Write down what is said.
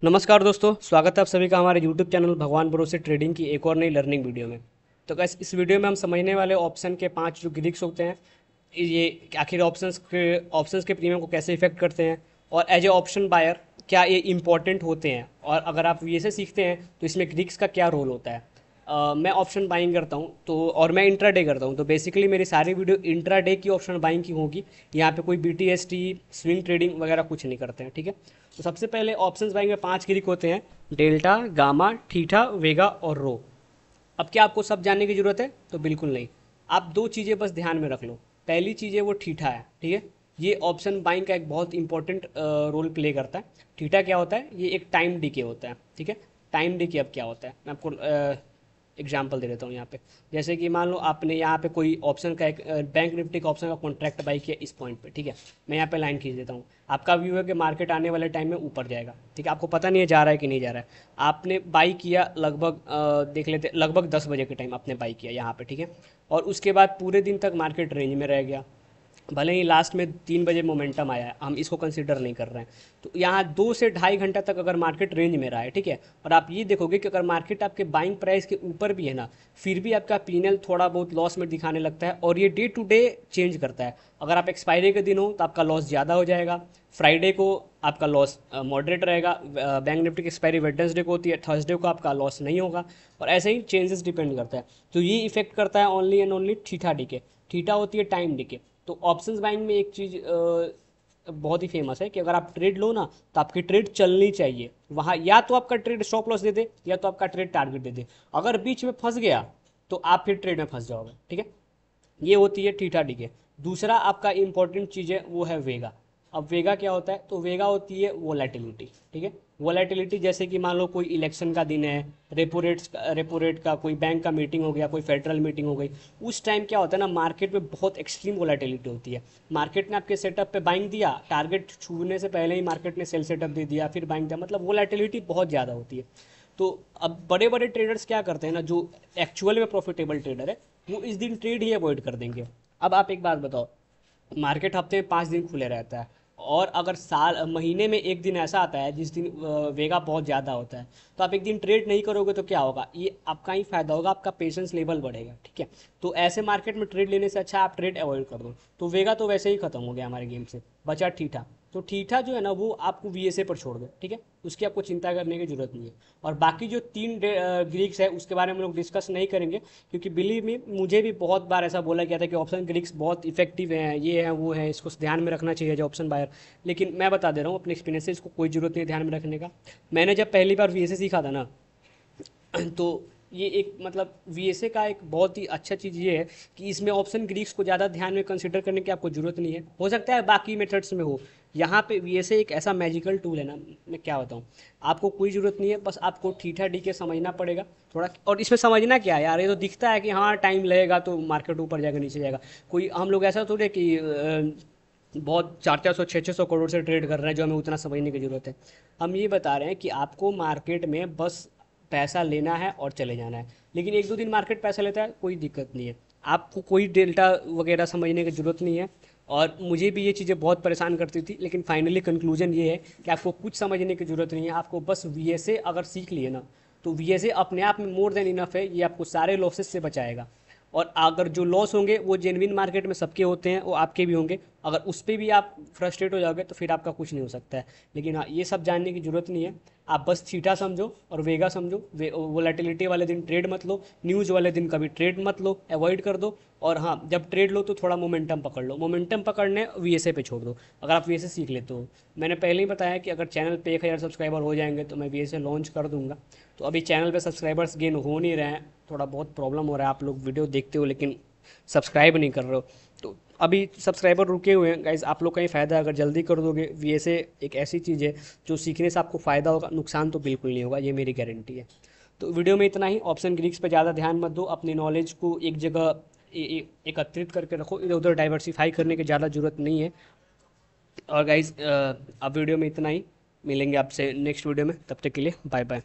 नमस्कार दोस्तों, स्वागत है आप सभी का हमारे YouTube चैनल भगवान भरोसे ट्रेडिंग की एक और नई लर्निंग वीडियो में। तो गाइस, इस वीडियो में हम समझने वाले ऑप्शन के 5 जो ग्रीक्स होते हैं, ये आखिर ऑप्शंस के प्रीमियम को कैसे इफेक्ट करते हैं, और एज ए ऑप्शन बायर क्या ये इंपॉर्टेंट होते हैं, और अगर आप ये से सीखते हैं तो इसमें ग्रीक्स का क्या रोल होता है। मैं ऑप्शन बाइंग करता हूँ तो, और मैं इंट्राडे करता हूँ, तो बेसिकली मेरी सारी वीडियो इंट्राडे की ऑप्शन बाइंग की होगी। यहाँ पे कोई BTST स्विंग ट्रेडिंग वगैरह कुछ नहीं करते हैं, ठीक है। तो सबसे पहले ऑप्शंस बाइंग में 5 ग्रीक होते हैं: डेल्टा, गामा, थीटा, वेगा और रो। अब क्या आपको सब जानने की जरूरत है? तो बिल्कुल नहीं। आप दो चीज़ें बस ध्यान में रख लो। पहली चीज़ है वो थीटा है, ठीक है। ये ऑप्शन बाइंग का एक बहुत इंपॉर्टेंट रोल प्ले करता है। थीटा क्या होता है? ये एक टाइम डीके होता है, ठीक है। टाइम डीके अब क्या होता है, मैं आपको एग्जाम्पल दे देता हूँ यहाँ पे। जैसे कि मान लो आपने यहाँ पे कोई ऑप्शन का एक बैंक निफ्टी का ऑप्शन का कॉन्ट्रैक्ट बाई किया इस पॉइंट पे, ठीक है। मैं यहाँ पे लाइन खींच देता हूँ। आपका व्यू है कि मार्केट आने वाले टाइम में ऊपर जाएगा, ठीक है। आपको पता नहीं है जा रहा है कि नहीं जा रहा है। आपने बाई किया लगभग देख लेते, लगभग 10 बजे के टाइम आपने बाई किया यहाँ पे, ठीक है। और उसके बाद पूरे दिन तक मार्केट रेंज में रह गया। भले ही लास्ट में 3 बजे मोमेंटम आया है, हम इसको कंसिडर नहीं कर रहे हैं। तो यहाँ 2 से ढाई घंटा तक अगर मार्केट रेंज में रहा है, ठीक है, और आप ये देखोगे कि अगर मार्केट आपके बाइंग प्राइस के ऊपर भी है ना, फिर भी आपका P&L थोड़ा बहुत लॉस में दिखाने लगता है, और ये डे टू डे चेंज करता है। अगर आप एक्सपायरी के दिन हो तो आपका लॉस ज़्यादा हो जाएगा, फ्राइडे को आपका लॉस मॉडरेट रहेगा, बैंक निफ्टी की एक्सपायरी वेडनेसडे को होती है, थर्सडे को आपका लॉस नहीं होगा, और ऐसे ही चेंजेस डिपेंड करता है। तो ये इफेक्ट करता है only and only theta DK. Theta होती है टाइम डीके। तो ऑप्शंस बाइंग में एक चीज़ बहुत ही फेमस है कि अगर आप ट्रेड लो ना, तो आपकी ट्रेड चलनी चाहिए। वहाँ या तो आपका ट्रेड स्टॉप लॉस दे दे, या तो आपका ट्रेड टारगेट दे दे। अगर बीच में फंस गया तो आप फिर ट्रेड में फंस जाओगे, ठीक है। ये होती है थीटा डीके। दूसरा आपका इंपॉर्टेंट चीज़ है वो है वेगा। अब वेगा क्या होता है? तो वेगा होती है वोलेटिलिटी, ठीक है। वोलेटिलिटी जैसे कि मान लो कोई इलेक्शन का दिन है, रेपो रेट का कोई बैंक का मीटिंग हो गया, कोई फेडरल मीटिंग हो गई। उस टाइम क्या होता है ना, मार्केट में बहुत एक्सट्रीम वोलेटिलिटी होती है। मार्केट ने आपके सेटअप पे बाइंग दिया, टारगेट छूने से पहले ही मार्केट ने सेल सेटअप दे दिया, फिर बाइंग दिया, मतलब वोलेटिलिटी बहुत ज़्यादा होती है। तो अब बड़े बड़े ट्रेडर्स क्या करते हैं ना, जो एक्चुअल में प्रॉफिटेबल ट्रेडर है, वो इस दिन ट्रेड ही अवॉइड कर देंगे। अब आप एक बात बताओ, मार्केट हफ्ते में 5 दिन खुले रहता है, और अगर साल महीने में एक दिन ऐसा आता है जिस दिन वेगा बहुत ज़्यादा होता है, तो आप एक दिन ट्रेड नहीं करोगे तो क्या होगा? ये आपका ही फायदा होगा, आपका पेशेंस लेवल बढ़ेगा, ठीक है। तो ऐसे मार्केट में ट्रेड लेने से अच्छा आप ट्रेड अवॉइड कर दो। तो वेगा तो वैसे ही खत्म हो गया हमारे गेम से, बचा ठीठा। तो ठीठा जो है ना, वो आपको VSA पर छोड़ दो, ठीक है। उसकी आपको चिंता करने की जरूरत नहीं है। और बाकी जो 3 ग्रीक्स है उसके बारे में हम लोग डिस्कस नहीं करेंगे, क्योंकि बिलीव में मुझे भी बहुत बार ऐसा बोला गया था कि ऑप्शन ग्रीक्स बहुत इफेक्टिव हैं, ये हैं वो हैं, इसको ध्यान में रखना चाहिए जो ऑप्शन बायर। लेकिन मैं बता दे रहा हूँ अपने एक्सपीरियंस से, इसको कोई ज़रूरत नहीं है ध्यान में रखने का। मैंने जब पहली बार VSA सीखा था ना, तो ये एक मतलब VSA का एक बहुत ही अच्छा चीज़ ये है कि इसमें ऑप्शन ग्रीक्स को ज़्यादा ध्यान में कंसिडर करने की आपको ज़रूरत नहीं है। हो सकता है बाकी मेथड्स में हो, यहाँ पे VSA एक ऐसा मैजिकल टूल है ना, मैं क्या बताऊँ। आपको कोई ज़रूरत नहीं है, बस आपको थीटा डी के समझना पड़ेगा थोड़ा। और इसमें समझना क्या है यार, ये तो दिखता है कि हाँ टाइम लगेगा तो मार्केट ऊपर जाएगा नीचे जाएगा। कोई हम लोग ऐसा थोड़े कि बहुत 400 600 करोड़ से ट्रेड कर रहे हैं जो हमें उतना समझने की ज़रूरत है। हम ये बता रहे हैं कि आपको मार्केट में बस पैसा लेना है और चले जाना है। लेकिन 1-2 दिन मार्केट पैसा लेता है, कोई दिक्कत नहीं है। आपको कोई डेल्टा वगैरह समझने की ज़रूरत नहीं है। और मुझे भी ये चीज़ें बहुत परेशान करती थी, लेकिन फाइनली कंक्लूजन ये है कि आपको कुछ समझने की ज़रूरत नहीं है। आपको बस VSA अगर सीख लिए ना, तो VSA अपने आप में मोर देन इनफ है, ये आपको सारे लॉसेस से बचाएगा। और अगर जो लॉस होंगे वो जेनविन मार्केट में सबके होते हैं, वो आपके भी होंगे। अगर उस पर भी आप फ्रस्ट्रेट हो जाओगे तो फिर आपका कुछ नहीं हो सकता है। लेकिन हाँ, ये सब जानने की ज़रूरत नहीं है। आप बस थीटा समझो और वेगा समझो। वोलेटिलिटी वाले दिन ट्रेड मत लो, न्यूज़ वाले दिन कभी ट्रेड मत लो, अवॉइड कर दो। और हाँ, जब ट्रेड लो तो थोड़ा मोमेंटम पकड़ लो, मोमेंटम पकड़ने VSA पे छोड़ दो, अगर आप VSA सीख लेते हो। मैंने पहले ही बताया कि अगर चैनल पे 1000 सब्सक्राइबर हो जाएंगे तो मैं VSA लॉन्च कर दूंगा। तो अभी चैनल पे सब्सक्राइबर्स गेन हो नहीं रहे हैं, थोड़ा बहुत प्रॉब्लम हो रहा है। आप लोग वीडियो देखते हो लेकिन सब्सक्राइब नहीं कर रहे हो, तो अभी सब्सक्राइबर रुके हुए हैं गाइज। आप लोग का ही फ़ायदा है, अगर जल्दी कर दोगे। VSA एक ऐसी चीज़ है जो सीखने से आपको फ़ायदा होगा, नुकसान तो बिल्कुल नहीं होगा, ये मेरी गारंटी है। तो वीडियो में इतना ही। ऑप्शन ग्रीक्स पे ज़्यादा ध्यान मत दो, अपनी नॉलेज को एक जगह एकत्रित करके रखो, इधर उधर डाइवर्सिफाई करने की ज़्यादा ज़रूरत नहीं है। और गाइज अब वीडियो में इतना ही। मिलेंगे आपसे नेक्स्ट वीडियो में, तब तक के लिए बाय बाय।